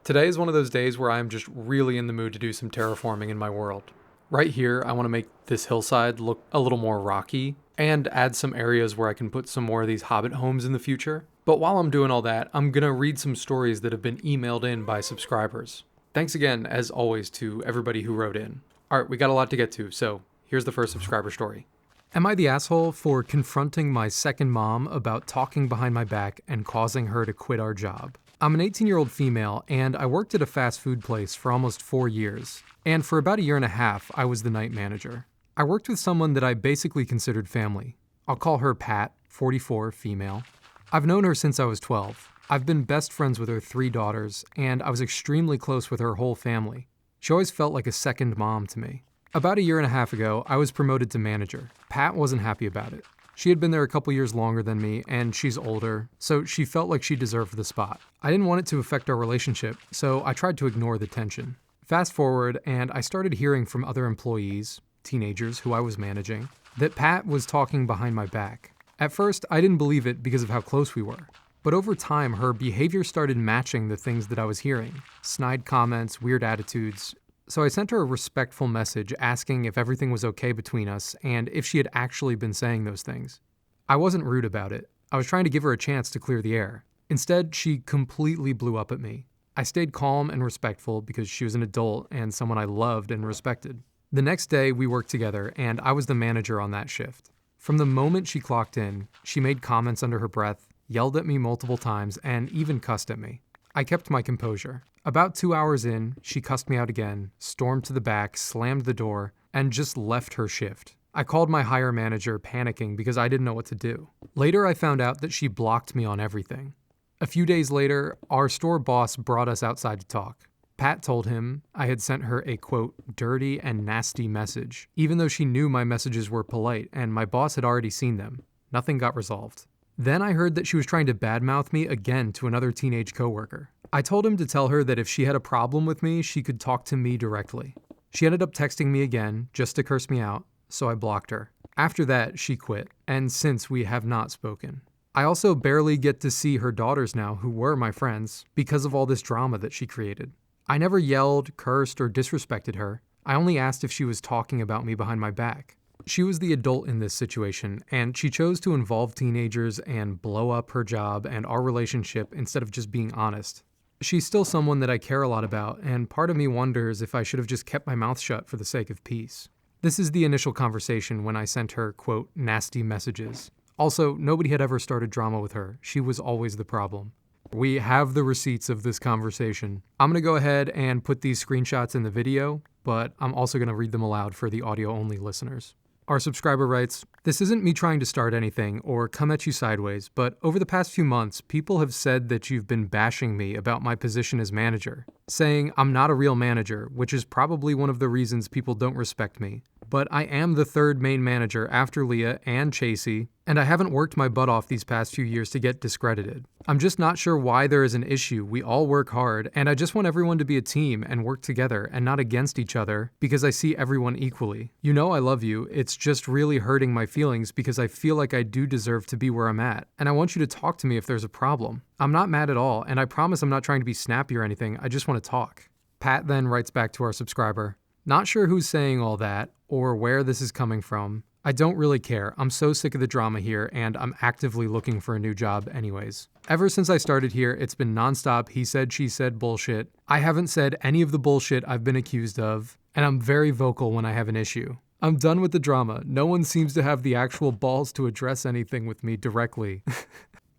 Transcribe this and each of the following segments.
Today is one of those days where I'm just really in the mood to do some terraforming in my world. Right here, I want to make this hillside look a little more rocky and add some areas where I can put some more of these hobbit homes in the future. But while I'm doing all that, I'm gonna read some stories that have been emailed in by subscribers. Thanks again, as always, to everybody who wrote in. Alright, we got a lot to get to, so here's the first subscriber story. Am I the asshole for confronting my second mom about talking behind my back and causing her to quit our job? I'm an 18-year-old female, and I worked at a fast food place for almost 4 years. And for about a year and a half, I was the night manager. I worked with someone that I basically considered family. I'll call her Pat, 44, female. I've known her since I was 12. I've been best friends with her 3 daughters, and I was extremely close with her whole family. She always felt like a second mom to me. About a year and a half ago, I was promoted to manager. Pat wasn't happy about it. She had been there a couple years longer than me, and she's older, so she felt like she deserved the spot. I didn't want it to affect our relationship, so I tried to ignore the tension. Fast forward, and I started hearing from other employees, teenagers who I was managing, that Pat was talking behind my back. At first, I didn't believe it because of how close we were. But over time, her behavior started matching the things that I was hearing. Snide comments, weird attitudes. So I sent her a respectful message asking if everything was okay between us and if she had actually been saying those things. I wasn't rude about it. I was trying to give her a chance to clear the air. Instead, she completely blew up at me. I stayed calm and respectful because she was an adult and someone I loved and respected. The next day, we worked together, and I was the manager on that shift. From the moment she clocked in, she made comments under her breath, yelled at me multiple times, and even cussed at me. I kept my composure. About 2 hours in, she cussed me out again, stormed to the back, slammed the door, and just left her shift. I called my higher manager, panicking because I didn't know what to do. Later, I found out that she blocked me on everything. A few days later, our store boss brought us outside to talk. Pat told him I had sent her a, quote, dirty and nasty message, even though she knew my messages were polite and my boss had already seen them. Nothing got resolved. Then I heard that she was trying to badmouth me again to another teenage coworker. I told him to tell her that if she had a problem with me, she could talk to me directly. She ended up texting me again, just to curse me out, so I blocked her. After that, she quit, and since we have not spoken. I also barely get to see her daughters now, who were my friends, because of all this drama that she created. I never yelled, cursed, or disrespected her. I only asked if she was talking about me behind my back. She was the adult in this situation, and she chose to involve teenagers and blow up her job and our relationship instead of just being honest. She's still someone that I care a lot about, and part of me wonders if I should have just kept my mouth shut for the sake of peace. This is the initial conversation when I sent her, quote, nasty messages. Also, nobody had ever started drama with her. She was always the problem. We have the receipts of this conversation. I'm going to go ahead and put these screenshots in the video, but I'm also going to read them aloud for the audio-only listeners. Our subscriber writes, "This isn't me trying to start anything or come at you sideways, but over the past few months, people have said that you've been bashing me about my position as manager, saying I'm not a real manager, which is probably one of the reasons people don't respect me. But I am the third main manager after Leah and Chasey, and I haven't worked my butt off these past few years to get discredited. I'm just not sure why there is an issue. We all work hard, and I just want everyone to be a team and work together and not against each other because I see everyone equally. You know I love you. It's just really hurting my feelings because I feel like I do deserve to be where I'm at, and I want you to talk to me if there's a problem. I'm not mad at all, and I promise I'm not trying to be snappy or anything. I just want to talk." Pat then writes back to our subscriber, "Not sure who's saying all that or where this is coming from. I don't really care. I'm so sick of the drama here, and I'm actively looking for a new job anyways. Ever since I started here, it's been nonstop he said, she said bullshit. I haven't said any of the bullshit I've been accused of, and I'm very vocal when I have an issue. I'm done with the drama. No one seems to have the actual balls to address anything with me directly."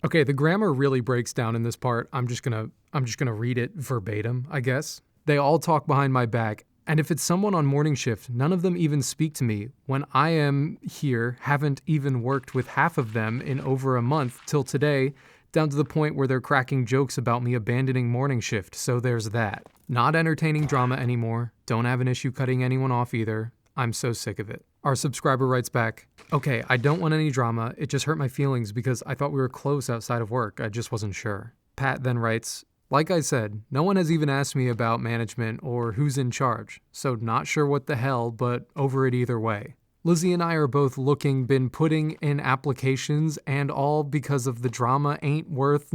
Okay, the grammar really breaks down in this part. I'm just gonna read it verbatim, I guess. "They all talk behind my back. And if it's someone on morning shift, none of them even speak to me. When I am here, haven't even worked with half of them in over a month till today, down to the point where they're cracking jokes about me abandoning morning shift, so there's that. Not entertaining drama anymore. Don't have an issue cutting anyone off either. I'm so sick of it." Our subscriber writes back, "Okay, I don't want any drama. It just hurt my feelings because I thought we were close outside of work. I just wasn't sure." Pat then writes, "Like I said, no one has even asked me about management or who's in charge, so not sure what the hell, but over it either way. Lizzie and I are both been putting in applications, and all because of the drama ain't worth.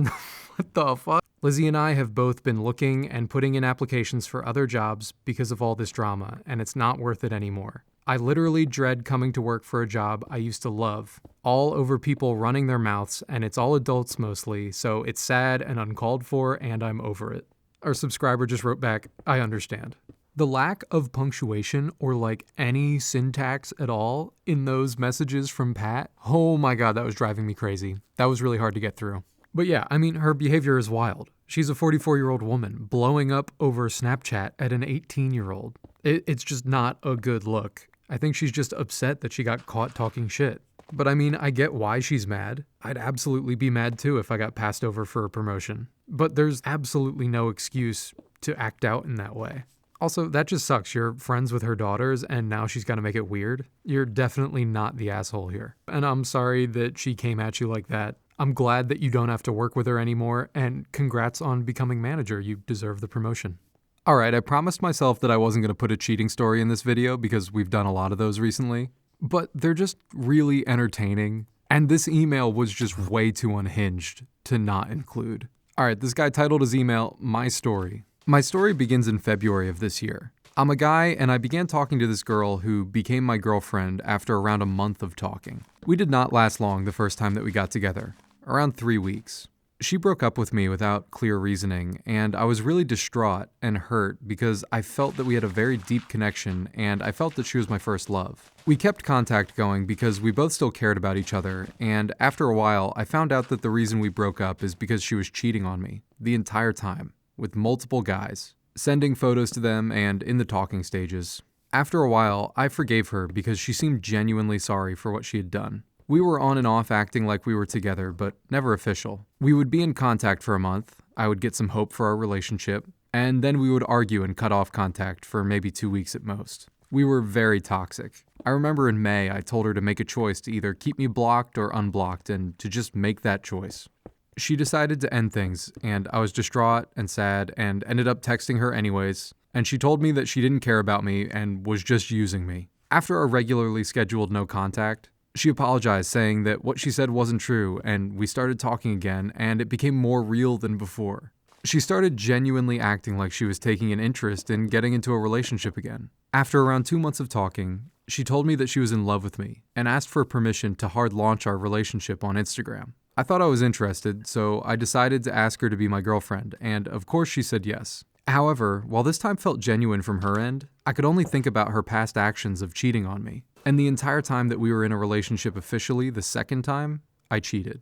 What the fuck? Lizzie and I have both been looking and putting in applications for other jobs because of all this drama, and it's not worth it anymore. I literally dread coming to work for a job I used to love, all over people running their mouths, and it's all adults mostly, so it's sad and uncalled for, and I'm over it. Our subscriber just wrote back, I understand. The lack of punctuation or like any syntax at all in those messages from Pat, oh my god, that was driving me crazy. That was really hard to get through. But yeah, I mean, her behavior is wild. She's a 44-year-old woman blowing up over Snapchat at an 18-year-old. It's just not a good look. I think she's just upset that she got caught talking shit. But I mean, I get why she's mad. I'd absolutely be mad too if I got passed over for a promotion. But there's absolutely no excuse to act out in that way. Also, that just sucks. You're friends with her daughters and now she's got to make it weird. You're definitely not the asshole here. And I'm sorry that she came at you like that. I'm glad that you don't have to work with her anymore, and congrats on becoming manager. You deserve the promotion. Alright, I promised myself that I wasn't going to put a cheating story in this video because we've done a lot of those recently, but they're just really entertaining, and this email was just way too unhinged to not include. Alright, this guy titled his email, My Story. My story begins in February of this year. I'm a guy, and I began talking to this girl who became my girlfriend after around a month of talking. We did not last long the first time that we got together. Around 3 weeks. She broke up with me without clear reasoning, and I was really distraught and hurt because I felt that we had a very deep connection and I felt that she was my first love. We kept contact going because we both still cared about each other, and after a while, I found out that the reason we broke up is because she was cheating on me the entire time, with multiple guys, sending photos to them and in the talking stages. After a while, I forgave her because she seemed genuinely sorry for what she had done. We were on and off acting like we were together, but never official. We would be in contact for a month, I would get some hope for our relationship, and then we would argue and cut off contact for maybe 2 weeks at most. We were very toxic. I remember in May I told her to make a choice to either keep me blocked or unblocked and to just make that choice. She decided to end things, and I was distraught and sad and ended up texting her anyways, and she told me that she didn't care about me and was just using me. After a regularly scheduled no contact, she apologized, saying that what she said wasn't true, and we started talking again, and it became more real than before. She started genuinely acting like she was taking an interest in getting into a relationship again. After around 2 months of talking, she told me that she was in love with me, and asked for permission to hard launch our relationship on Instagram. I thought I was interested, so I decided to ask her to be my girlfriend, and of course she said yes. However, while this time felt genuine from her end, I could only think about her past actions of cheating on me. And the entire time that we were in a relationship officially, the second time, I cheated.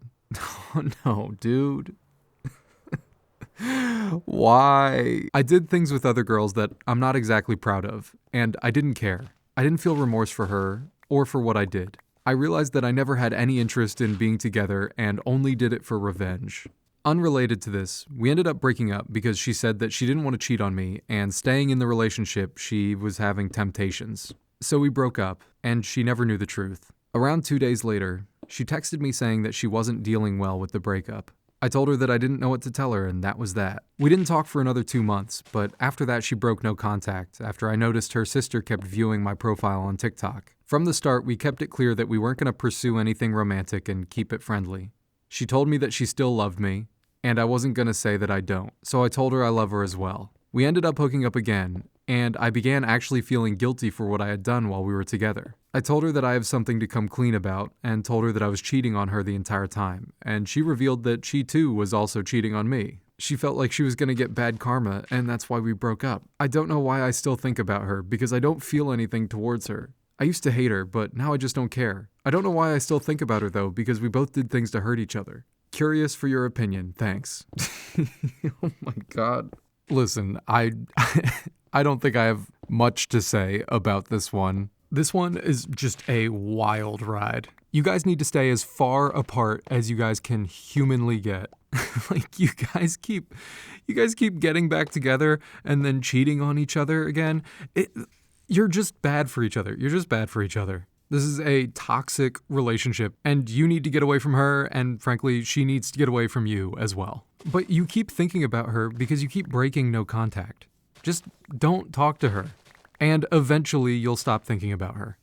Oh no, dude. Why? I did things with other girls that I'm not exactly proud of, and I didn't care. I didn't feel remorse for her, or for what I did. I realized that I never had any interest in being together and only did it for revenge. Unrelated to this, we ended up breaking up because she said that she didn't want to cheat on me, and staying in the relationship, she was having temptations. So we broke up, and she never knew the truth. Around 2 days later, she texted me saying that she wasn't dealing well with the breakup. I told her that I didn't know what to tell her, and that was that. We didn't talk for another 2 months, but after that she broke no contact after I noticed her sister kept viewing my profile on TikTok. From the start, we kept it clear that we weren't going to pursue anything romantic and keep it friendly. She told me that she still loved me, and I wasn't going to say that I don't, so I told her I love her as well. We ended up hooking up again, and I began actually feeling guilty for what I had done while we were together. I told her that I have something to come clean about, and told her that I was cheating on her the entire time, and she revealed that she too was also cheating on me. She felt like she was going to get bad karma, and that's why we broke up. I don't know why I still think about her, because I don't feel anything towards her. I used to hate her, but now I just don't care. I don't know why I still think about her though, because we both did things to hurt each other. Curious for your opinion, thanks. Oh my god. Listen, I don't think I have much to say about this one. This one is just a wild ride. You guys need to stay as far apart as you guys can humanly get. Like you guys keep getting back together and then cheating on each other again. You're just bad for each other. You're just bad for each other. This is a toxic relationship, and you need to get away from her, and frankly, she needs to get away from you as well. But you keep thinking about her because you keep breaking no contact. Just don't talk to her, and eventually you'll stop thinking about her.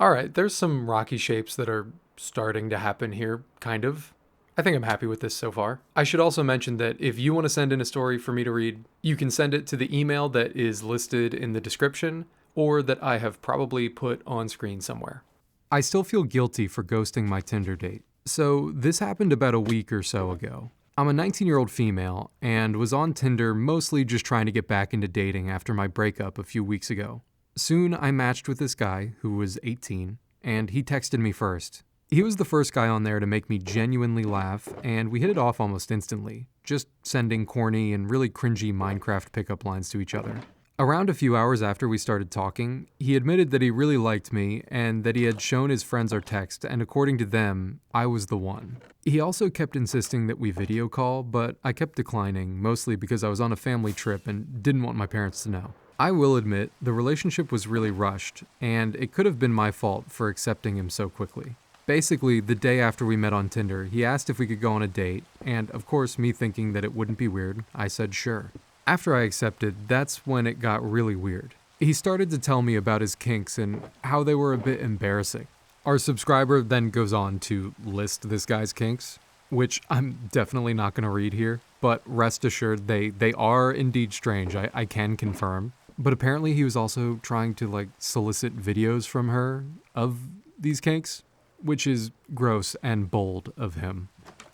All right, there's some rocky shapes that are starting to happen here, kind of. I think I'm happy with this so far. I should also mention that if you want to send in a story for me to read, you can send it to the email that is listed in the description or that I have probably put on screen somewhere. I still feel guilty for ghosting my Tinder date. So this happened about a week or so ago. I'm a 19-year-old female and was on Tinder mostly just trying to get back into dating after my breakup a few weeks ago. Soon I matched with this guy who was 18, and he texted me first. He was the first guy on there to make me genuinely laugh, and we hit it off almost instantly, just sending corny and really cringy Minecraft pickup lines to each other. Around a few hours after we started talking, he admitted that he really liked me and that he had shown his friends our text, and according to them, I was the one. He also kept insisting that we video call, but I kept declining, mostly because I was on a family trip and didn't want my parents to know. I will admit, the relationship was really rushed, and it could have been my fault for accepting him so quickly. Basically, the day after we met on Tinder, he asked if we could go on a date, and of course, me thinking that it wouldn't be weird, I said sure. After I accepted, that's when it got really weird. He started to tell me about his kinks and how they were a bit embarrassing. Our subscriber then goes on to list this guy's kinks, which I'm definitely not going to read here, but rest assured they are indeed strange, I can confirm. But apparently he was also trying to solicit videos from her of these kinks, which is gross and bold of him.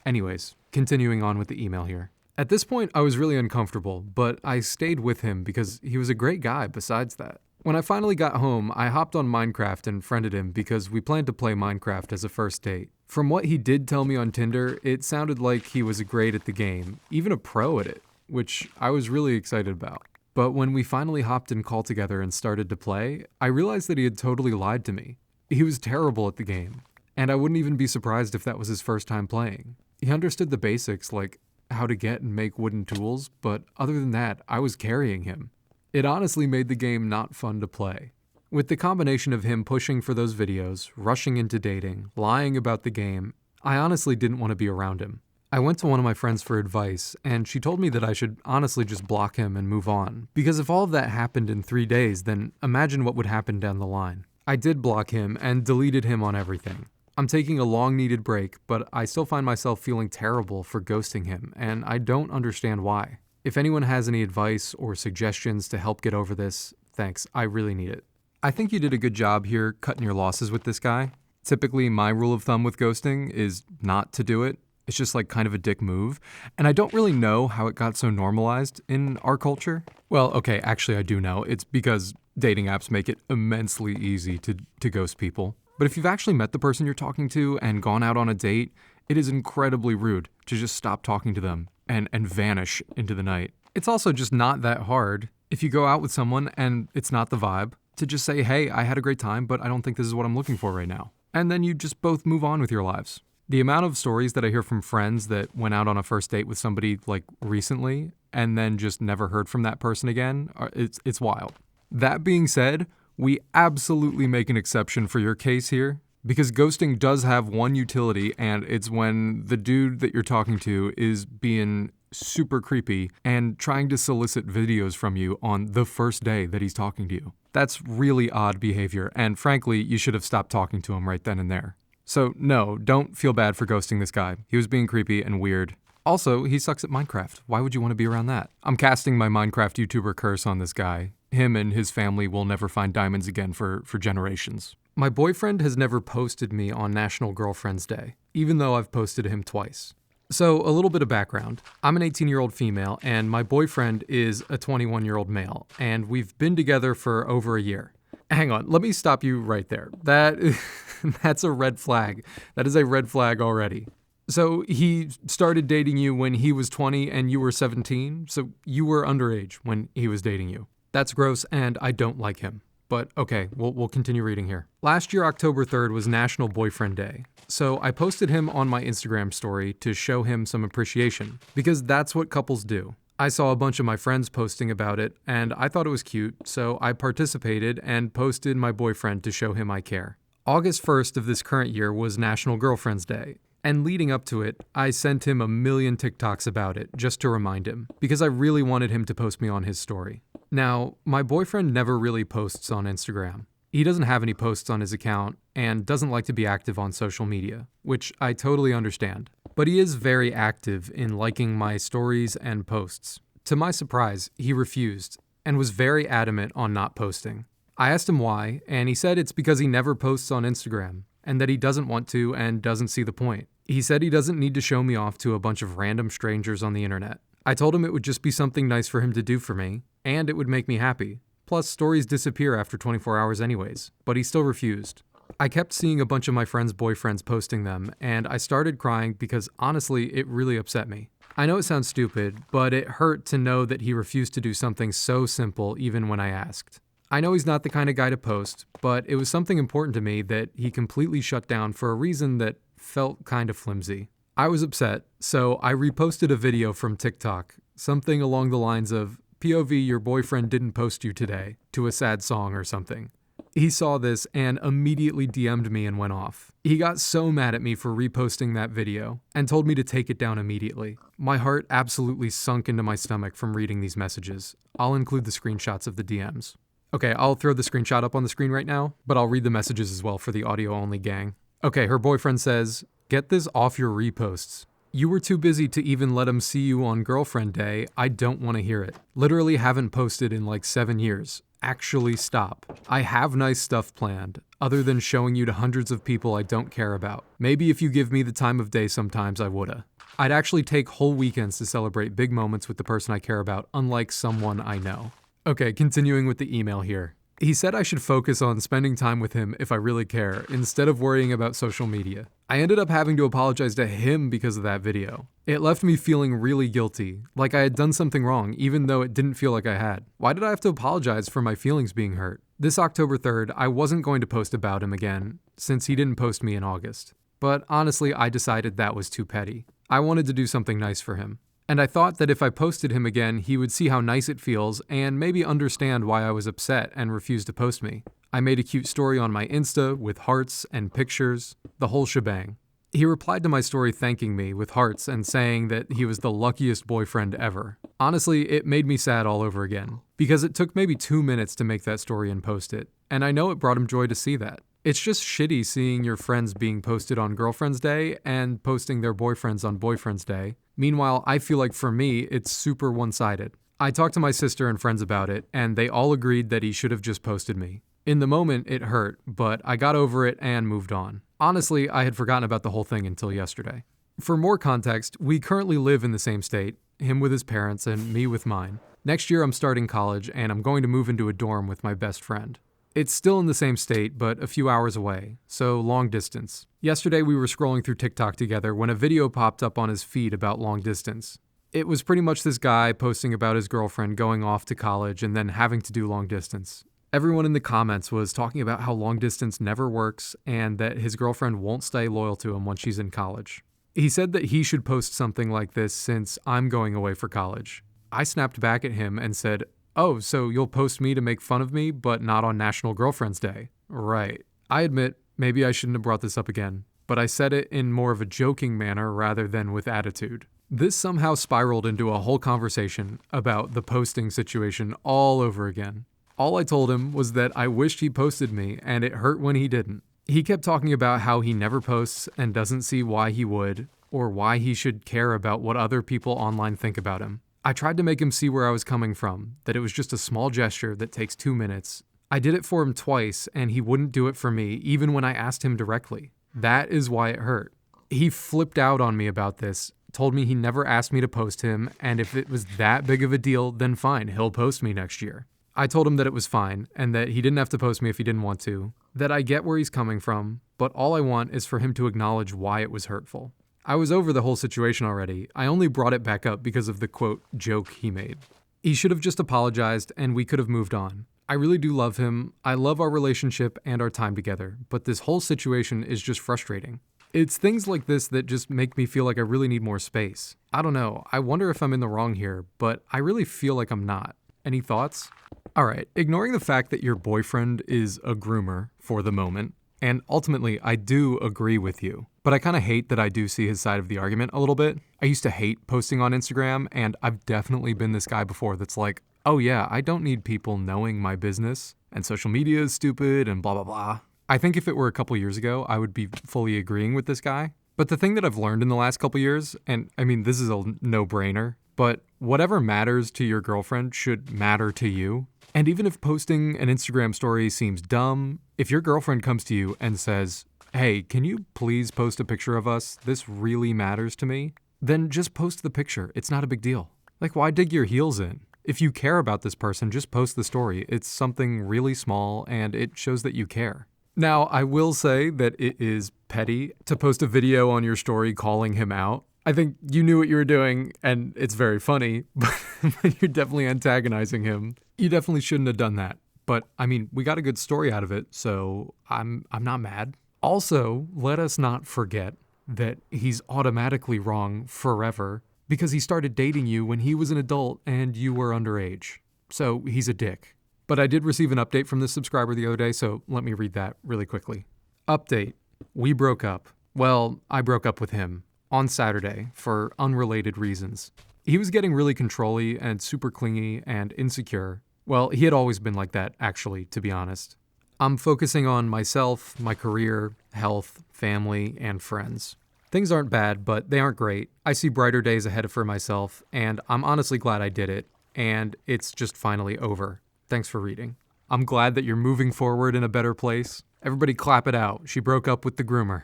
Anyways, continuing on with the email here. At this point, I was really uncomfortable, but I stayed with him because he was a great guy besides that. When I finally got home, I hopped on Minecraft and friended him because we planned to play Minecraft as a first date. From what he did tell me on Tinder, it sounded like he was great at the game, even a pro at it, which I was really excited about. But when we finally hopped in call together and started to play, I realized that he had totally lied to me. He was terrible at the game, and I wouldn't even be surprised if that was his first time playing. He understood the basics, like how to get and make wooden tools, but other than that, I was carrying him. It honestly made the game not fun to play. With the combination of him pushing for those videos, rushing into dating, lying about the game, I honestly didn't want to be around him. I went to one of my friends for advice, and she told me that I should honestly just block him and move on, because if all of that happened in 3 days, then imagine what would happen down the line. I did block him and deleted him on everything. I'm taking a long-needed break, but I still find myself feeling terrible for ghosting him, and I don't understand why. If anyone has any advice or suggestions to help get over this, thanks, I really need it. I think you did a good job here cutting your losses with this guy. Typically, my rule of thumb with ghosting is not to do it. It's just kind of a dick move, and I don't really know how it got so normalized in our culture. Well, okay, actually I do know. It's because dating apps make it immensely easy to ghost people. But if you've actually met the person you're talking to and gone out on a date, it is incredibly rude to just stop talking to them and vanish into the night. It's also just not that hard, if you go out with someone and it's not the vibe, to just say, hey, I had a great time, but I don't think this is what I'm looking for right now. And then you just both move on with your lives. The amount of stories that I hear from friends that went out on a first date with somebody recently and then just never heard from that person again, it's wild. That being said, we absolutely make an exception for your case here, because ghosting does have one utility, and it's when the dude that you're talking to is being super creepy and trying to solicit videos from you on the first day that he's talking to you. That's really odd behavior, and frankly, you should have stopped talking to him right then and there. So no, don't feel bad for ghosting this guy. He was being creepy and weird. Also, he sucks at Minecraft. Why would you want to be around that? I'm casting my Minecraft YouTuber curse on this guy. Him and his family will never find diamonds again for generations. My boyfriend has never posted me on National Girlfriend's Day, even though I've posted him twice. So a little bit of background. I'm an 18-year-old female, and my boyfriend is a 21-year-old male, and we've been together for over a year. Hang on, let me stop you right there. That's a red flag. That is a red flag already. So he started dating you when he was 20 and you were 17, so you were underage when he was dating you. That's gross, and I don't like him. But okay, we'll continue reading here. Last year, October 3rd was National Boyfriend Day. So I posted him on my Instagram story to show him some appreciation, because that's what couples do. I saw a bunch of my friends posting about it, and I thought it was cute, so I participated and posted my boyfriend to show him I care. August 1st of this current year was National Girlfriend's Day, and leading up to it, I sent him a million TikToks about it, just to remind him, because I really wanted him to post me on his story. Now, my boyfriend never really posts on Instagram. He doesn't have any posts on his account and doesn't like to be active on social media, which I totally understand. But he is very active in liking my stories and posts. To my surprise, he refused and was very adamant on not posting. I asked him why, and he said it's because he never posts on Instagram and that he doesn't want to and doesn't see the point. He said he doesn't need to show me off to a bunch of random strangers on the internet. I told him it would just be something nice for him to do for me, and it would make me happy. Plus, stories disappear after 24 hours anyways, but he still refused. I kept seeing a bunch of my friends' boyfriends posting them, and I started crying because honestly, it really upset me. I know it sounds stupid, but it hurt to know that he refused to do something so simple even when I asked. I know he's not the kind of guy to post, but it was something important to me that he completely shut down for a reason that felt kind of flimsy. I was upset, so I reposted a video from TikTok, something along the lines of, "POV, your boyfriend didn't post you today," to a sad song or something. He saw this and immediately DM'd me and went off. He got so mad at me for reposting that video and told me to take it down immediately. My heart absolutely sunk into my stomach from reading these messages. I'll include the screenshots of the DMs. Okay, I'll throw the screenshot up on the screen right now, but I'll read the messages as well for the audio-only gang. Okay, her boyfriend says, "Get this off your reposts. You were too busy to even let him see you on girlfriend day. I don't want to hear it. Literally haven't posted in like 7 years. Actually stop. I have nice stuff planned, other than showing you to hundreds of people I don't care about. Maybe if you give me the time of day sometimes I woulda. I'd actually take whole weekends to celebrate big moments with the person I care about, unlike someone I know." Okay, continuing with the email here. He said I should focus on spending time with him if I really care, instead of worrying about social media. I ended up having to apologize to him because of that video. It left me feeling really guilty, like I had done something wrong, even though it didn't feel like I had. Why did I have to apologize for my feelings being hurt? This October 3rd, I wasn't going to post about him again, since he didn't post me in August. But honestly, I decided that was too petty. I wanted to do something nice for him. And I thought that if I posted him again, he would see how nice it feels and maybe understand why I was upset and refused to post me. I made a cute story on my Insta with hearts and pictures, the whole shebang. He replied to my story thanking me with hearts and saying that he was the luckiest boyfriend ever. Honestly, it made me sad all over again, because it took maybe 2 minutes to make that story and post it, and I know it brought him joy to see that. It's just shitty seeing your friends being posted on Girlfriend's Day and posting their boyfriends on Boyfriend's Day. Meanwhile, I feel like for me, it's super one-sided. I talked to my sister and friends about it, and they all agreed that he should have just posted me. In the moment, it hurt, but I got over it and moved on. Honestly, I had forgotten about the whole thing until yesterday. For more context, we currently live in the same state, him with his parents and me with mine. Next year I'm starting college, and I'm going to move into a dorm with my best friend. It's still in the same state, but a few hours away, so long distance. Yesterday we were scrolling through TikTok together when a video popped up on his feed about long distance. It was pretty much this guy posting about his girlfriend going off to college and then having to do long distance. Everyone in the comments was talking about how long distance never works and that his girlfriend won't stay loyal to him once she's in college. He said that he should post something like this since I'm going away for college. I snapped back at him and said, "Oh, so you'll post me to make fun of me, but not on National Girlfriend's Day?" Right. I admit, maybe I shouldn't have brought this up again, but I said it in more of a joking manner rather than with attitude. This somehow spiraled into a whole conversation about the posting situation all over again. All I told him was that I wished he posted me, and it hurt when he didn't. He kept talking about how he never posts and doesn't see why he would, or why he should care about what other people online think about him. I tried to make him see where I was coming from, that it was just a small gesture that takes 2 minutes. I did it for him twice, and he wouldn't do it for me, even when I asked him directly. That is why it hurt. He flipped out on me about this, told me he never asked me to post him, and if it was that big of a deal, then fine, he'll post me next year. I told him that it was fine, and that he didn't have to post me if he didn't want to, that I get where he's coming from, but all I want is for him to acknowledge why it was hurtful. I was over the whole situation already. I only brought it back up because of the quote joke he made. He should have just apologized and we could have moved on. I really do love him. I love our relationship and our time together, but this whole situation is just frustrating. It's things like this that just make me feel like I really need more space. I don't know. I wonder if I'm in the wrong here, but I really feel like I'm not. Any thoughts? Alright, ignoring the fact that your boyfriend is a groomer for the moment, and ultimately I do agree with you, but I kind of hate that I do see his side of the argument a little bit. I used to hate posting on Instagram, and I've definitely been this guy before that's like, oh yeah, I don't need people knowing my business, and social media is stupid and blah blah blah. I think if it were a couple years ago, I would be fully agreeing with this guy. But the thing that I've learned in the last couple years, and I mean, this is a no-brainer, but whatever matters to your girlfriend should matter to you. And even if posting an Instagram story seems dumb, if your girlfriend comes to you and says, hey, can you please post a picture of us? This really matters to me. Then just post the picture. It's not a big deal. Like, why dig your heels in? If you care about this person, just post the story. It's something really small and it shows that you care. Now, I will say that it is petty to post a video on your story calling him out. I think you knew what you were doing, and it's very funny, but you're definitely antagonizing him. You definitely shouldn't have done that. But, I mean, we got a good story out of it, so I'm not mad. Also, let us not forget that he's automatically wrong forever because he started dating you when he was an adult and you were underage. So he's a dick. But I did receive an update from this subscriber the other day, so let me read that really quickly. Update. We broke up. Well, I broke up with him on Saturday for unrelated reasons. He was getting really controlly and super clingy and insecure. Well, he had always been like that, actually, to be honest. I'm focusing on myself, my career, health, family, and friends. Things aren't bad, but they aren't great. I see brighter days ahead for myself, and I'm honestly glad I did it, and it's just finally over. Thanks for reading. I'm glad that you're moving forward in a better place. Everybody clap it out. She broke up with the groomer.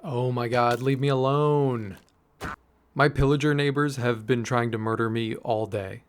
Oh my god, leave me alone. My pillager neighbors have been trying to murder me all day.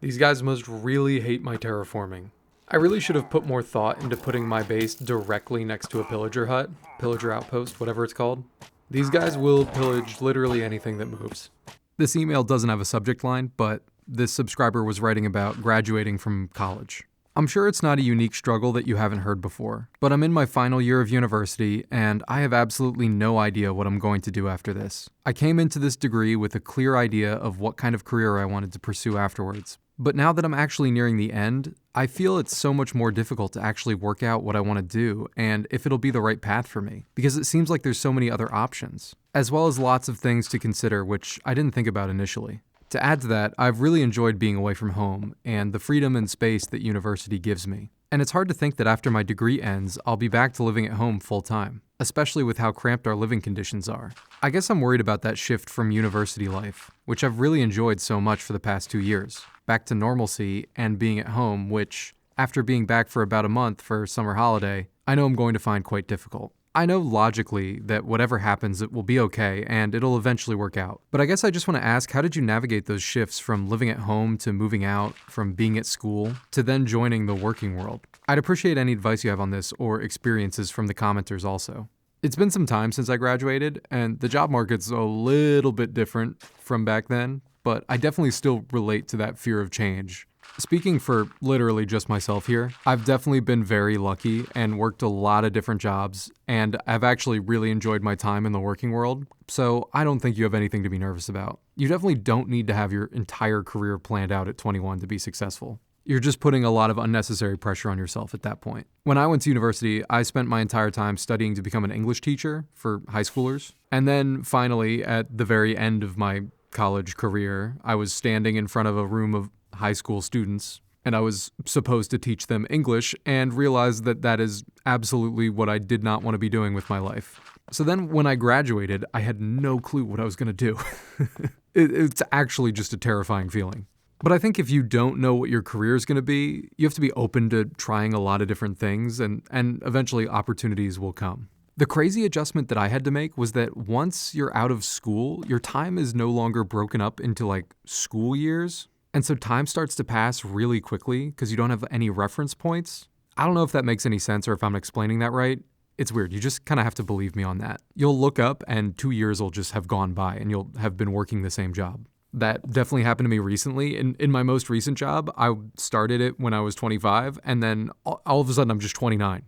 These guys must really hate my terraforming. I really should have put more thought into putting my base directly next to a pillager hut, pillager outpost, whatever it's called. These guys will pillage literally anything that moves. This email doesn't have a subject line, but this subscriber was writing about graduating from college. I'm sure it's not a unique struggle that you haven't heard before, but I'm in my final year of university and I have absolutely no idea what I'm going to do after this. I came into this degree with a clear idea of what kind of career I wanted to pursue afterwards. But now that I'm actually nearing the end, I feel it's so much more difficult to actually work out what I want to do and if it'll be the right path for me, because it seems like there's so many other options, as well as lots of things to consider which I didn't think about initially. To add to that, I've really enjoyed being away from home and the freedom and space that university gives me. And it's hard to think that after my degree ends, I'll be back to living at home full time, especially with how cramped our living conditions are. I guess I'm worried about that shift from university life, which I've really enjoyed so much for the past 2 years, back to normalcy and being at home, which, after being back for about a month for summer holiday, I know I'm going to find quite difficult. I know logically that whatever happens, it will be okay and it'll eventually work out. But I guess I just want to ask, how did you navigate those shifts from living at home to moving out, from being at school to then joining the working world? I'd appreciate any advice you have on this or experiences from the commenters also. It's been some time since I graduated and the job market's a little bit different from back then, but I definitely still relate to that fear of change. Speaking for literally just myself here, I've definitely been very lucky and worked a lot of different jobs, and I've actually really enjoyed my time in the working world, so I don't think you have anything to be nervous about. You definitely don't need to have your entire career planned out at 21 to be successful. You're just putting a lot of unnecessary pressure on yourself at that point. When I went to university, I spent my entire time studying to become an English teacher for high schoolers, and then finally, at the very end of my college career, I was standing in front of a room of high school students, and I was supposed to teach them English and realized that that is absolutely what I did not want to be doing with my life. So then when I graduated, I had no clue what I was going to do. It's actually just a terrifying feeling. But I think if you don't know what your career is going to be, you have to be open to trying a lot of different things and eventually opportunities will come. The crazy adjustment that I had to make was that once you're out of school, your time is no longer broken up into like school years. And so time starts to pass really quickly because you don't have any reference points. I don't know if that makes any sense or if I'm explaining that right. It's weird. You just kind of have to believe me on that. You'll look up and 2 years will just have gone by and you'll have been working the same job. That definitely happened to me recently. In my most recent job, I started it when I was 25 and then all of a sudden I'm just 29.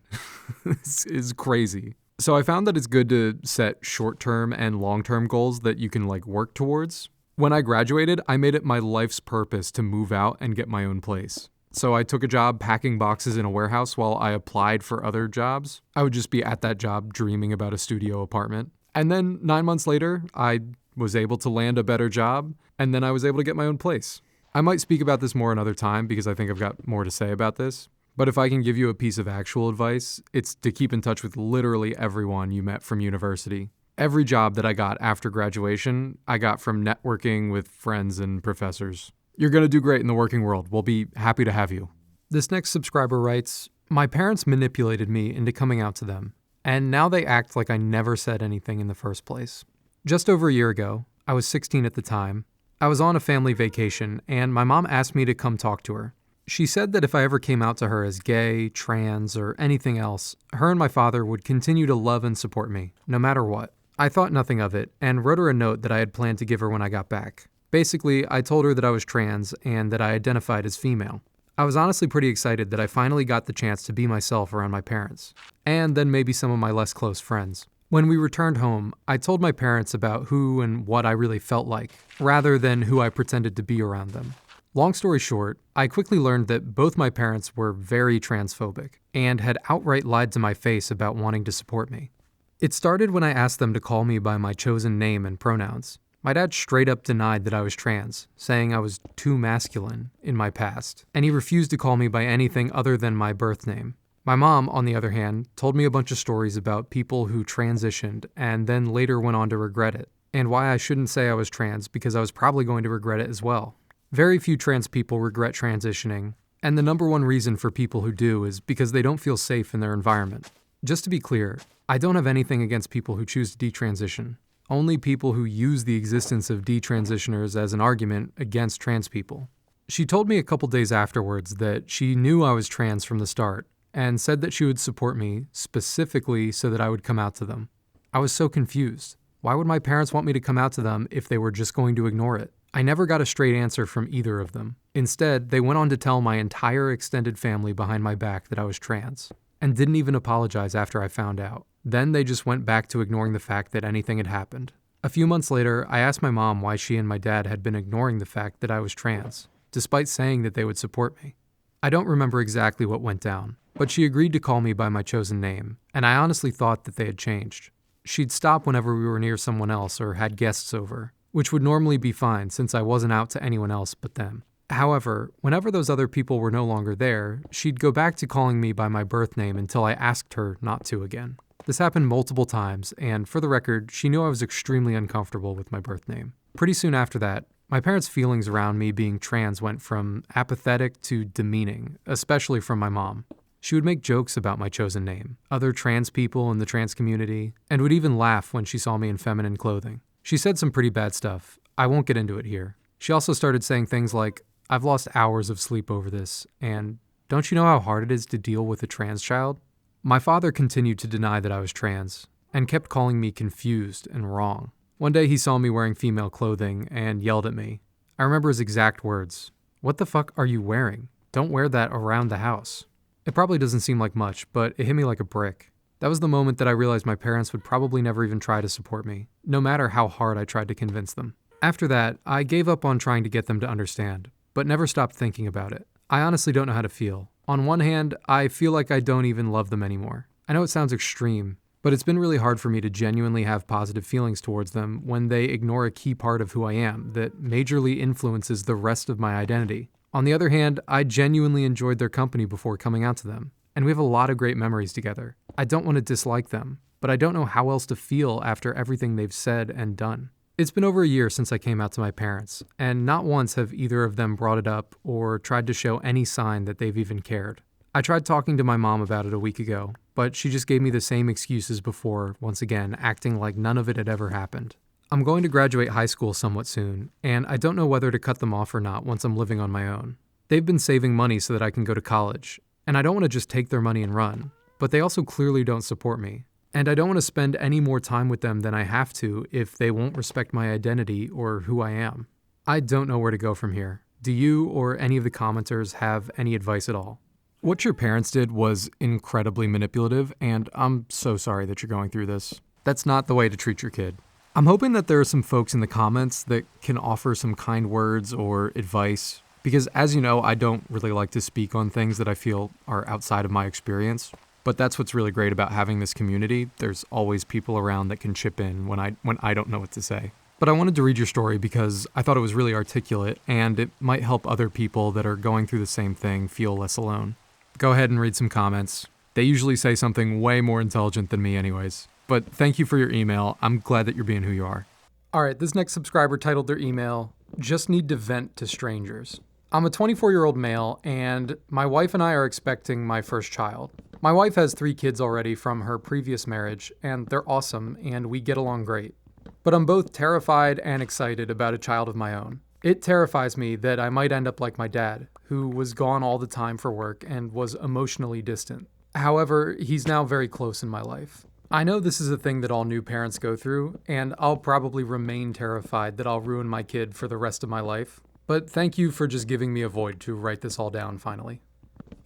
This is crazy. So I found that it's good to set short-term and long-term goals that you can like work towards. When I graduated, I made it my life's purpose to move out and get my own place. So I took a job packing boxes in a warehouse while I applied for other jobs. I would just be at that job dreaming about a studio apartment. And then 9 months later, I was able to land a better job, and then I was able to get my own place. I might speak about this more another time because I think I've got more to say about this. But if I can give you a piece of actual advice, it's to keep in touch with literally everyone you met from university. Every job that I got after graduation, I got from networking with friends and professors. You're going to do great in the working world. We'll be happy to have you. This next subscriber writes, my parents manipulated me into coming out to them, and now they act like I never said anything in the first place. Just over a year ago, I was 16 at the time, I was on a family vacation, and my mom asked me to come talk to her. She said that if I ever came out to her as gay, trans, or anything else, her and my father would continue to love and support me, no matter what. I thought nothing of it, and wrote her a note that I had planned to give her when I got back. Basically, I told her that I was trans and that I identified as female. I was honestly pretty excited that I finally got the chance to be myself around my parents, and then maybe some of my less close friends. When we returned home, I told my parents about who and what I really felt like, rather than who I pretended to be around them. Long story short, I quickly learned that both my parents were very transphobic, and had outright lied to my face about wanting to support me. It started when I asked them to call me by my chosen name and pronouns. My dad straight up denied that I was trans, saying I was too masculine in my past, and he refused to call me by anything other than my birth name. My mom, on the other hand, told me a bunch of stories about people who transitioned and then later went on to regret it, and why I shouldn't say I was trans because I was probably going to regret it as well. Very few trans people regret transitioning, and the number one reason for people who do is because they don't feel safe in their environment. Just to be clear, I don't have anything against people who choose to detransition. Only people who use the existence of detransitioners as an argument against trans people. She told me a couple days afterwards that she knew I was trans from the start, and said that she would support me specifically so that I would come out to them. I was so confused. Why would my parents want me to come out to them if they were just going to ignore it? I never got a straight answer from either of them. Instead, they went on to tell my entire extended family behind my back that I was trans, and didn't even apologize after I found out. Then they just went back to ignoring the fact that anything had happened. A few months later, I asked my mom why she and my dad had been ignoring the fact that I was trans, despite saying that they would support me. I don't remember exactly what went down, but she agreed to call me by my chosen name, and I honestly thought that they had changed. She'd stop whenever we were near someone else or had guests over, which would normally be fine since I wasn't out to anyone else but them. However, whenever those other people were no longer there, she'd go back to calling me by my birth name until I asked her not to again. This happened multiple times, and for the record, she knew I was extremely uncomfortable with my birth name. Pretty soon after that, my parents' feelings around me being trans went from apathetic to demeaning, especially from my mom. She would make jokes about my chosen name, other trans people in the trans community, and would even laugh when she saw me in feminine clothing. She said some pretty bad stuff. I won't get into it here. She also started saying things like, I've lost hours of sleep over this, and don't you know how hard it is to deal with a trans child? My father continued to deny that I was trans, and kept calling me confused and wrong. One day he saw me wearing female clothing and yelled at me. I remember his exact words. What the fuck are you wearing? Don't wear that around the house. It probably doesn't seem like much, but it hit me like a brick. That was the moment that I realized my parents would probably never even try to support me, no matter how hard I tried to convince them. After that, I gave up on trying to get them to understand, but never stopped thinking about it. I honestly don't know how to feel. On one hand, I feel like I don't even love them anymore. I know it sounds extreme, but it's been really hard for me to genuinely have positive feelings towards them when they ignore a key part of who I am that majorly influences the rest of my identity. On the other hand, I genuinely enjoyed their company before coming out to them, and we have a lot of great memories together. I don't want to dislike them, but I don't know how else to feel after everything they've said and done. It's been over a year since I came out to my parents, and not once have either of them brought it up or tried to show any sign that they've even cared. I tried talking to my mom about it a week ago, but she just gave me the same excuses before, once again, acting like none of it had ever happened. I'm going to graduate high school somewhat soon, and I don't know whether to cut them off or not once I'm living on my own. They've been saving money so that I can go to college, and I don't want to just take their money and run, but they also clearly don't support me. And I don't want to spend any more time with them than I have to if they won't respect my identity or who I am. I don't know where to go from here. Do you or any of the commenters have any advice at all? What your parents did was incredibly manipulative, and I'm so sorry that you're going through this. That's not the way to treat your kid. I'm hoping that there are some folks in the comments that can offer some kind words or advice, because as you know, I don't really like to speak on things that I feel are outside of my experience. But that's what's really great about having this community. There's always people around that can chip in when I don't know what to say. But I wanted to read your story because I thought it was really articulate and it might help other people that are going through the same thing feel less alone. Go ahead and read some comments. They usually say something way more intelligent than me anyways. But thank you for your email. I'm glad that you're being who you are. Alright, this next subscriber titled their email, "Just Need to Vent to Strangers." I'm a 24-year-old male, and my wife and I are expecting my first child. My wife has 3 kids already from her previous marriage, and they're awesome, and we get along great. But I'm both terrified and excited about a child of my own. It terrifies me that I might end up like my dad, who was gone all the time for work and was emotionally distant. However, he's now very close in my life. I know this is a thing that all new parents go through, and I'll probably remain terrified that I'll ruin my kid for the rest of my life. But thank you for just giving me a void to write this all down finally.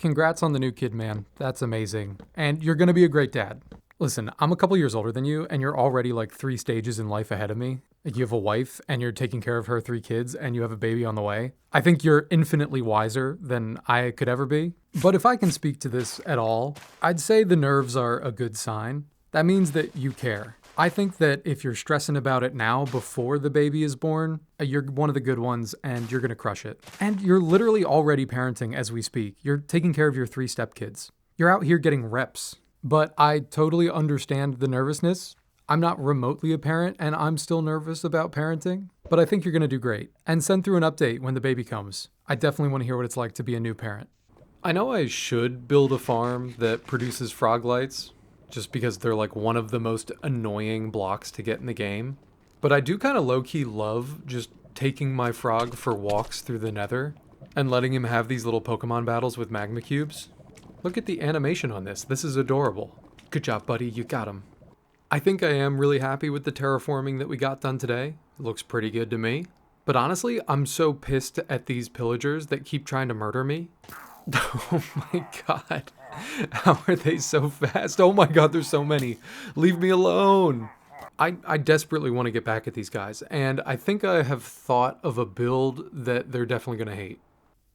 Congrats on the new kid, man. That's amazing. And you're gonna be a great dad. Listen, I'm a couple years older than you, and you're already like 3 stages in life ahead of me. Like, you have a wife, and you're taking care of her 3 kids, and you have a baby on the way. I think you're infinitely wiser than I could ever be. But if I can speak to this at all, I'd say the nerves are a good sign. That means that you care. I think that if you're stressing about it now before the baby is born, you're one of the good ones and you're gonna crush it. And you're literally already parenting as we speak. You're taking care of your 3 stepkids. You're out here getting reps. But I totally understand the nervousness. I'm not remotely a parent and I'm still nervous about parenting, but I think you're gonna do great. And send through an update when the baby comes. I definitely wanna hear what it's like to be a new parent. I know I should build a farm that produces frog lights, just because they're like one of the most annoying blocks to get in the game. But I do kind of low-key love just taking my frog for walks through the nether and letting him have these little Pokemon battles with magma cubes. Look at the animation on this. This is adorable. Good job, buddy. You got him. I think I am really happy with the terraforming that we got done today. It looks pretty good to me. But honestly, I'm so pissed at these pillagers that keep trying to murder me. Oh my god. How are they so fast? Oh my god, there's so many. Leave me alone. I desperately want to get back at these guys, and I think I have thought of a build that they're definitely going to hate.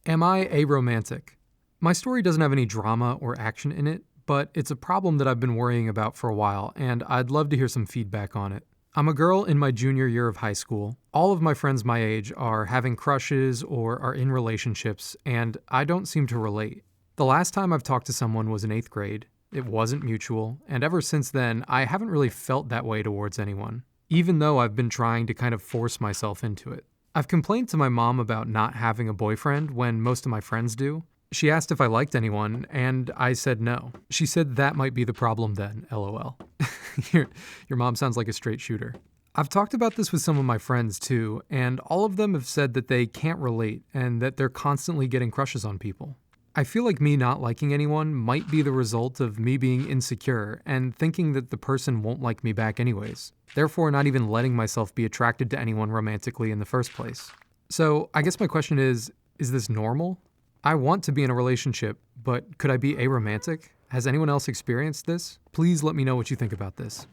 Am I aromantic? My story doesn't have any drama or action in it, but it's a problem that I've been worrying about for a while, and I'd love to hear some feedback on it. I'm a girl in my junior year of high school. All of my friends my age are having crushes or are in relationships, and I don't seem to relate. The last time I've talked to someone was in 8th grade. It wasn't mutual, and ever since then, I haven't really felt that way towards anyone, even though I've been trying to kind of force myself into it. I've complained to my mom about not having a boyfriend when most of my friends do. She asked if I liked anyone, and I said no. She said that might be the problem then, lol. Your mom sounds like a straight shooter. I've talked about this with some of my friends too, and all of them have said that they can't relate and that they're constantly getting crushes on people. I feel like me not liking anyone might be the result of me being insecure and thinking that the person won't like me back anyways, therefore not even letting myself be attracted to anyone romantically in the first place. So I guess my question is this normal? I want to be in a relationship, but could I be aromantic? Has anyone else experienced this? Please let me know what you think about this.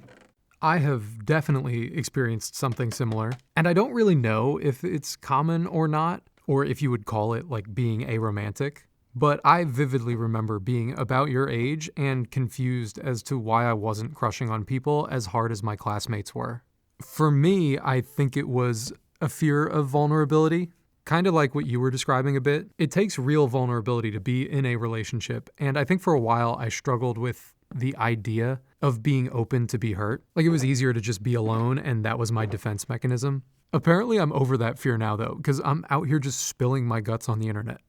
I have definitely experienced something similar, and I don't really know if it's common or not, or if you would call it like being aromantic. But I vividly remember being about your age and confused as to why I wasn't crushing on people as hard as my classmates were. For me, I think it was a fear of vulnerability, kind of like what you were describing a bit. It takes real vulnerability to be in a relationship, and I think for a while I struggled with the idea of being open to be hurt. Like, it was easier to just be alone, and that was my defense mechanism. Apparently I'm over that fear now though, because I'm out here just spilling my guts on the internet.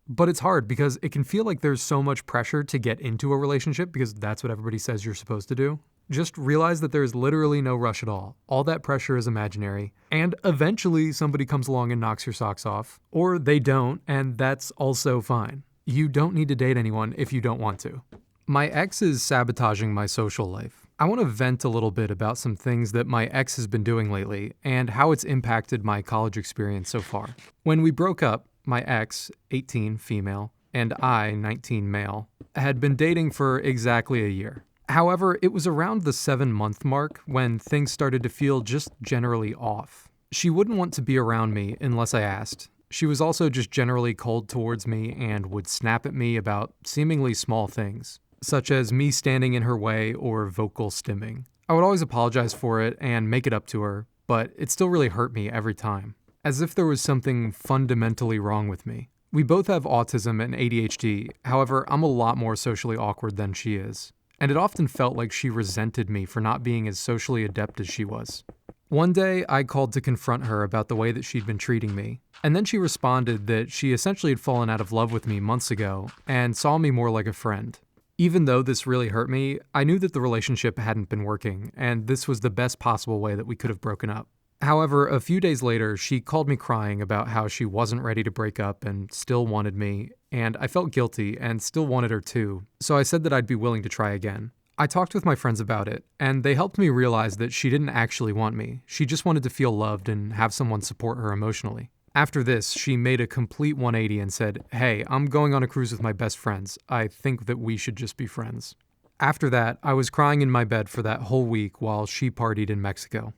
But it's hard because it can feel like there's so much pressure to get into a relationship because that's what everybody says you're supposed to do. Just realize that there's literally no rush at all. All that pressure is imaginary. And eventually somebody comes along and knocks your socks off. Or they don't, and that's also fine. You don't need to date anyone if you don't want to. My ex is sabotaging my social life. I want to vent a little bit about some things that my ex has been doing lately and how it's impacted my college experience so far. When we broke up, my ex, 18 female, and I, 19 male, had been dating for exactly a year. However, it was around the 7-month mark when things started to feel just generally off. She wouldn't want to be around me unless I asked. She was also just generally cold towards me and would snap at me about seemingly small things, such as me standing in her way or vocal stimming. I would always apologize for it and make it up to her, but it still really hurt me every time, as if there was something fundamentally wrong with me. We both have autism and ADHD, however, I'm a lot more socially awkward than she is, and it often felt like she resented me for not being as socially adept as she was. One day, I called to confront her about the way that she'd been treating me, and then she responded that she essentially had fallen out of love with me months ago and saw me more like a friend. Even though this really hurt me, I knew that the relationship hadn't been working, and this was the best possible way that we could have broken up. However, a few days later, she called me crying about how she wasn't ready to break up and still wanted me, and I felt guilty and still wanted her too, so I said that I'd be willing to try again. I talked with my friends about it, and they helped me realize that she didn't actually want me. She just wanted to feel loved and have someone support her emotionally. After this, she made a complete 180 and said, "Hey, I'm going on a cruise with my best friends. I think that we should just be friends." After that, I was crying in my bed for that whole week while she partied in Mexico.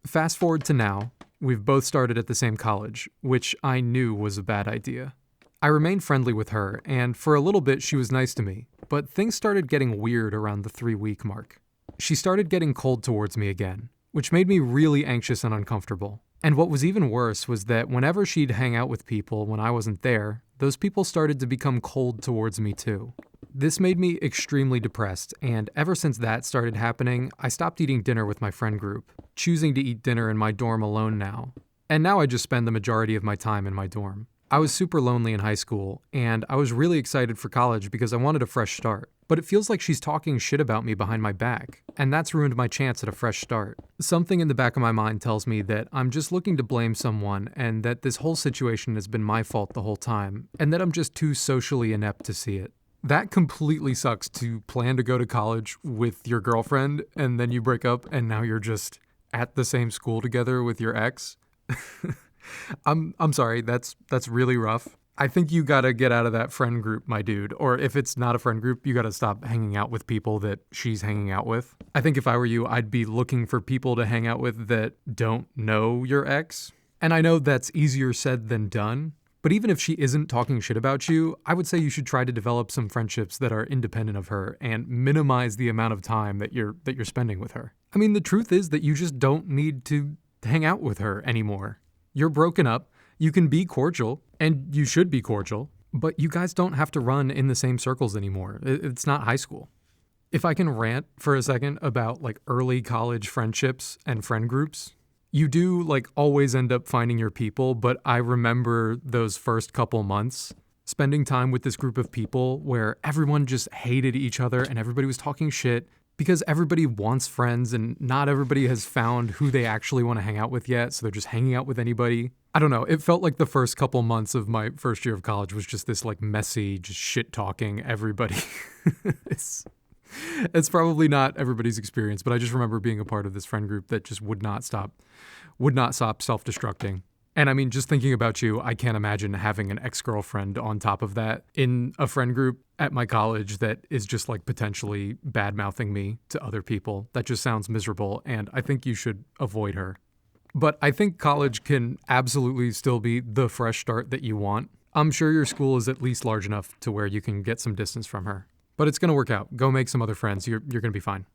Fast forward to now, we've both started at the same college, which I knew was a bad idea. I remained friendly with her, and for a little bit she was nice to me, but things started getting weird around the 3-week mark. She started getting cold towards me again, which made me really anxious and uncomfortable. And what was even worse was that whenever she'd hang out with people when I wasn't there, those people started to become cold towards me too. This made me extremely depressed, and ever since that started happening, I stopped eating dinner with my friend group, choosing to eat dinner in my dorm alone now. And now I just spend the majority of my time in my dorm. I was super lonely in high school, and I was really excited for college because I wanted a fresh start. But it feels like she's talking shit about me behind my back, and that's ruined my chance at a fresh start. Something in the back of my mind tells me that I'm just looking to blame someone, and that this whole situation has been my fault the whole time, and that I'm just too socially inept to see it. That completely sucks, to plan to go to college with your girlfriend, and then you break up, and now you're just at the same school together with your ex. I'm sorry, that's really rough. I think you gotta get out of that friend group, my dude. Or if it's not a friend group, you gotta stop hanging out with people that she's hanging out with. I think if I were you, I'd be looking for people to hang out with that don't know your ex. And I know that's easier said than done, but even if she isn't talking shit about you, I would say you should try to develop some friendships that are independent of her and minimize the amount of time that you're spending with her. I mean, the truth is that you just don't need to hang out with her anymore. You're broken up, you can be cordial, and you should be cordial, but you guys don't have to run in the same circles anymore. It's not high school. If I can rant for a second about like early college friendships and friend groups, you do like always end up finding your people, but I remember those first couple months spending time with this group of people where everyone just hated each other and everybody was talking shit. Because everybody wants friends and not everybody has found who they actually want to hang out with yet, so they're just hanging out with anybody. I don't know, it felt like the first couple months of my first year of college was just this like messy, just shit talking everybody. It's probably not everybody's experience, but I just remember being a part of this friend group that just would not stop self-destructing. And I mean, just thinking about you, I can't imagine having an ex-girlfriend on top of that in a friend group at my college that is just like potentially bad-mouthing me to other people. That just sounds miserable, and I think you should avoid her. But I think college can absolutely still be the fresh start that you want. I'm sure your school is at least large enough to where you can get some distance from her. But it's going to work out. Go make some other friends. You're going to be fine.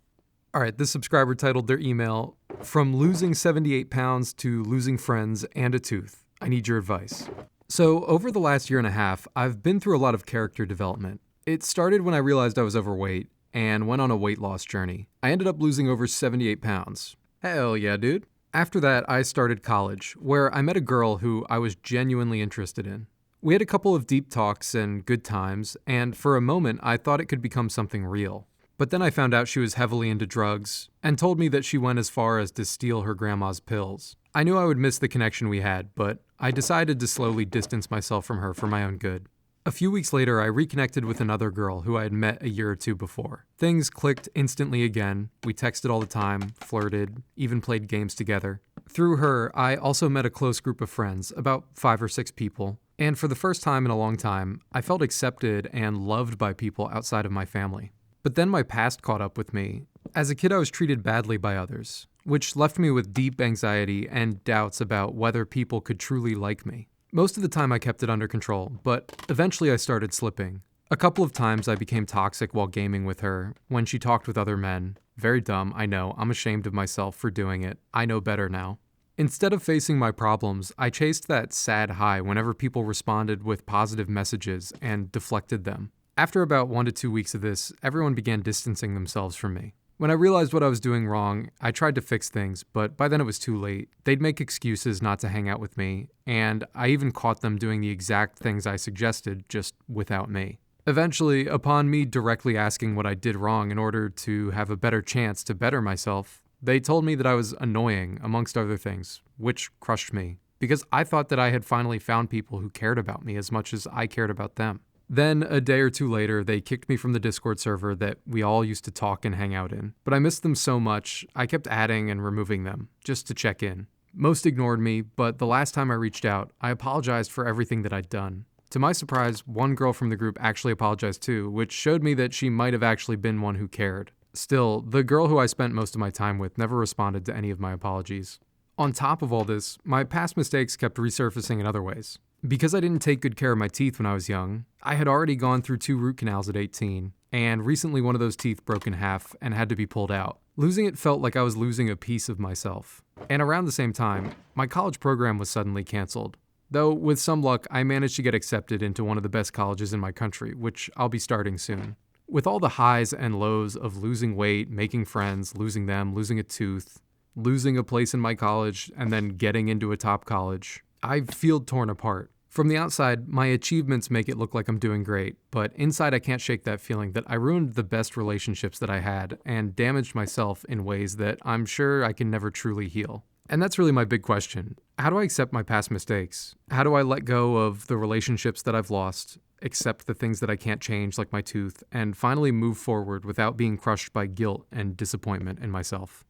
All right, this subscriber titled their email, "From losing 78 pounds to losing friends and a tooth. I need your advice." So over the last year and a half, I've been through a lot of character development. It started when I realized I was overweight and went on a weight loss journey. I ended up losing over 78 pounds. Hell yeah, dude. After that, I started college, where I met a girl who I was genuinely interested in. We had a couple of deep talks and good times, and for a moment, I thought it could become something real. But then I found out she was heavily into drugs and told me that she went as far as to steal her grandma's pills. I knew I would miss the connection we had, but I decided to slowly distance myself from her for my own good. A few weeks later, I reconnected with another girl who I had met a year or two before. Things clicked instantly again. We texted all the time, flirted, even played games together. Through her, I also met a close group of friends, about 5 or 6 people. And for the first time in a long time, I felt accepted and loved by people outside of my family. But then my past caught up with me. As a kid, I was treated badly by others, which left me with deep anxiety and doubts about whether people could truly like me. Most of the time I kept it under control, but eventually I started slipping. A couple of times I became toxic while gaming with her, when she talked with other men. Very dumb, I know. I'm ashamed of myself for doing it. I know better now. Instead of facing my problems, I chased that sad high whenever people responded with positive messages and deflected them. After about 1 to 2 weeks of this, everyone began distancing themselves from me. When I realized what I was doing wrong, I tried to fix things, but by then it was too late. They'd make excuses not to hang out with me, and I even caught them doing the exact things I suggested, just without me. Eventually, upon me directly asking what I did wrong in order to have a better chance to better myself, they told me that I was annoying, amongst other things, which crushed me, because I thought that I had finally found people who cared about me as much as I cared about them. Then, a day or two later, they kicked me from the Discord server that we all used to talk and hang out in. But I missed them so much, I kept adding and removing them, just to check in. Most ignored me, but the last time I reached out, I apologized for everything that I'd done. To my surprise, one girl from the group actually apologized too, which showed me that she might have actually been one who cared. Still, the girl who I spent most of my time with never responded to any of my apologies. On top of all this, my past mistakes kept resurfacing in other ways. Because I didn't take good care of my teeth when I was young, I had already gone through 2 root canals at 18, and recently one of those teeth broke in half and had to be pulled out. Losing it felt like I was losing a piece of myself. And around the same time, my college program was suddenly canceled. Though, with some luck, I managed to get accepted into one of the best colleges in my country, which I'll be starting soon. With all the highs and lows of losing weight, making friends, losing them, losing a tooth, losing a place in my college, and then getting into a top college, I feel torn apart. From the outside, my achievements make it look like I'm doing great, but inside I can't shake that feeling that I ruined the best relationships that I had and damaged myself in ways that I'm sure I can never truly heal. And that's really my big question. How do I accept my past mistakes? How do I let go of the relationships that I've lost, accept the things that I can't change like my tooth, and finally move forward without being crushed by guilt and disappointment in myself?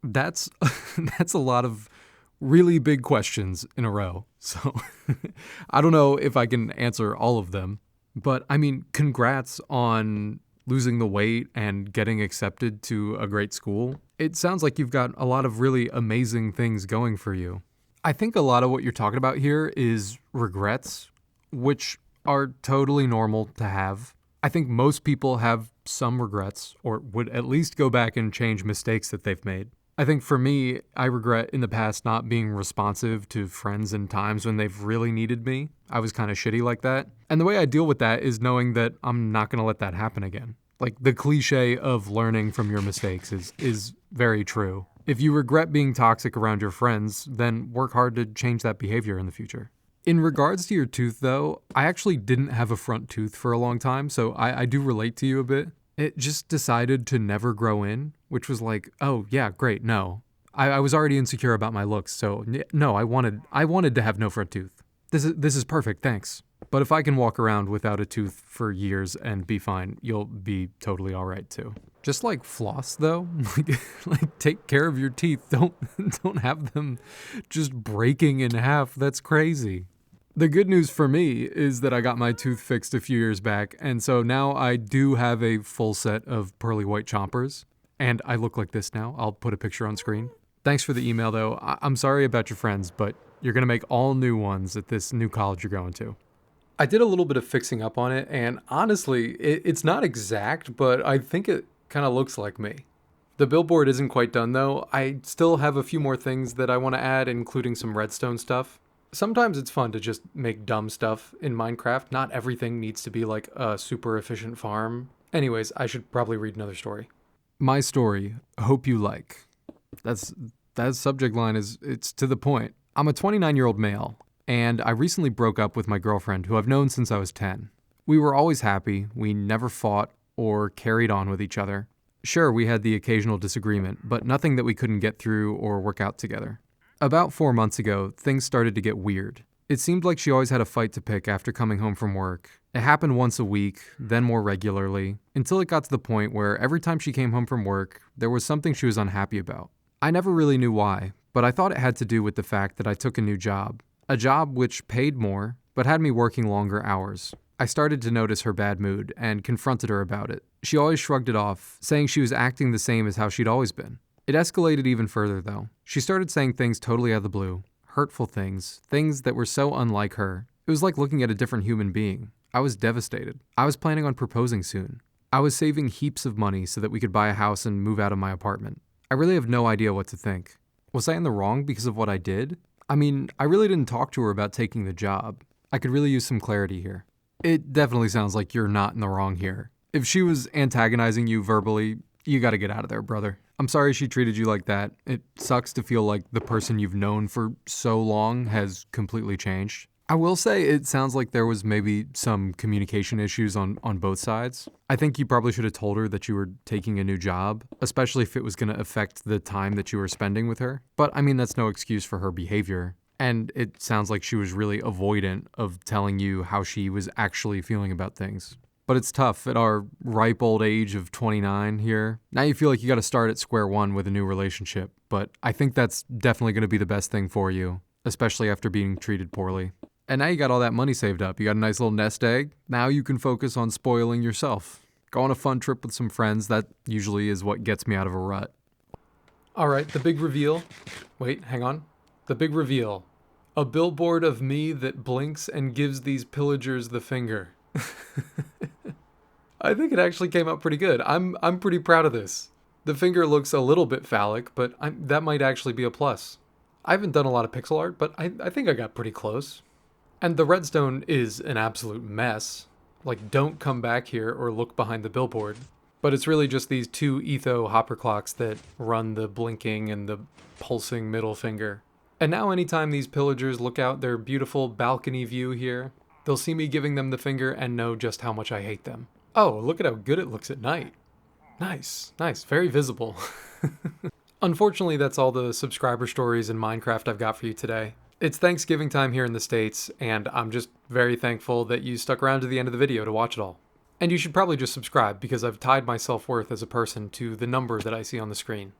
That's a lot of really big questions in a row. So I don't know if I can answer all of them, but I mean, congrats on losing the weight and getting accepted to a great school. It sounds like you've got a lot of really amazing things going for you. I think a lot of what you're talking about here is regrets, which are totally normal to have. I think most people have some regrets or would at least go back and change mistakes that they've made. I think for me, I regret in the past not being responsive to friends in times when they've really needed me. I was kind of shitty like that. And the way I deal with that is knowing that I'm not going to let that happen again. Like the cliche of learning from your mistakes is very true. If you regret being toxic around your friends, then work hard to change that behavior in the future. In regards to your tooth though, I actually didn't have a front tooth for a long time, so I do relate to you a bit. It just decided to never grow in, which was like, oh yeah, great, no. I was already insecure about my looks, so no, I wanted to have no front tooth. This is perfect, thanks. But if I can walk around without a tooth for years and be fine, you'll be totally all right too. Just like floss though, like take care of your teeth. Don't have them just breaking in half. That's crazy. The good news for me is that I got my tooth fixed a few years back, and so now I do have a full set of pearly white chompers, and I look like this now. I'll put a picture on screen. Thanks for the email though. I'm sorry about your friends, but you're gonna make all new ones at this new college you're going to. I did a little bit of fixing up on it, and honestly, it's not exact, but I think it kind of looks like me. The billboard isn't quite done though. I still have a few more things that I want to add, including some redstone stuff. Sometimes it's fun to just make dumb stuff in Minecraft. Not everything needs to be like a super efficient farm. Anyways, I should probably read another story. My story, hope you like. That subject line it's to the point. I'm a 29-year-old male, and I recently broke up with my girlfriend who I've known since I was 10. We were always happy. We never fought or carried on with each other. Sure, we had the occasional disagreement, but nothing that we couldn't get through or work out together. About 4 months ago, things started to get weird. It seemed like she always had a fight to pick after coming home from work. It happened once a week, then more regularly, until it got to the point where every time she came home from work, there was something she was unhappy about. I never really knew why, but I thought it had to do with the fact that I took a new job. A job which paid more, but had me working longer hours. I started to notice her bad mood and confronted her about it. She always shrugged it off, saying she was acting the same as how she'd always been. It escalated even further though. She started saying things totally out of the blue, hurtful things that were so unlike her. It was like looking at a different human being. I was devastated. I was planning on proposing soon. I was saving heaps of money so that we could buy a house and move out of my apartment. I really have no idea what to think. Was I in the wrong because of what I did? I mean, I really didn't talk to her about taking the job. I could really use some clarity here. It definitely sounds like you're not in the wrong here. If she was antagonizing you verbally, you gotta get out of there, brother. I'm sorry she treated you like that. It sucks to feel like the person you've known for so long has completely changed. I will say it sounds like there was maybe some communication issues on both sides. I think you probably should have told her that you were taking a new job, especially if it was going to affect the time that you were spending with her. But I mean, that's no excuse for her behavior. And it sounds like she was really avoidant of telling you how she was actually feeling about things. But it's tough at our ripe old age of 29 here. Now you feel like you got to start at square one with a new relationship. But I think that's definitely going to be the best thing for you, especially after being treated poorly. And now you got all that money saved up. You got a nice little nest egg. Now you can focus on spoiling yourself. Go on a fun trip with some friends. That usually is what gets me out of a rut. All right, the big reveal. Wait, hang on. The big reveal. A billboard of me that blinks and gives these pillagers the finger. I think it actually came out pretty good. I'm pretty proud of this. The finger looks a little bit phallic, but that might actually be a plus. I haven't done a lot of pixel art, but I think I got pretty close. And the redstone is an absolute mess. Like, don't come back here or look behind the billboard. But it's really just these two etho hopper clocks that run the blinking and the pulsing middle finger. And now anytime these pillagers look out their beautiful balcony view here, they'll see me giving them the finger and know just how much I hate them. Oh, look at how good it looks at night. Nice, nice, very visible. Unfortunately, that's all the subscriber stories in Minecraft I've got for you today. It's Thanksgiving time here in the States, and I'm just very thankful that you stuck around to the end of the video to watch it all. And you should probably just subscribe, because I've tied my self-worth as a person to the number that I see on the screen.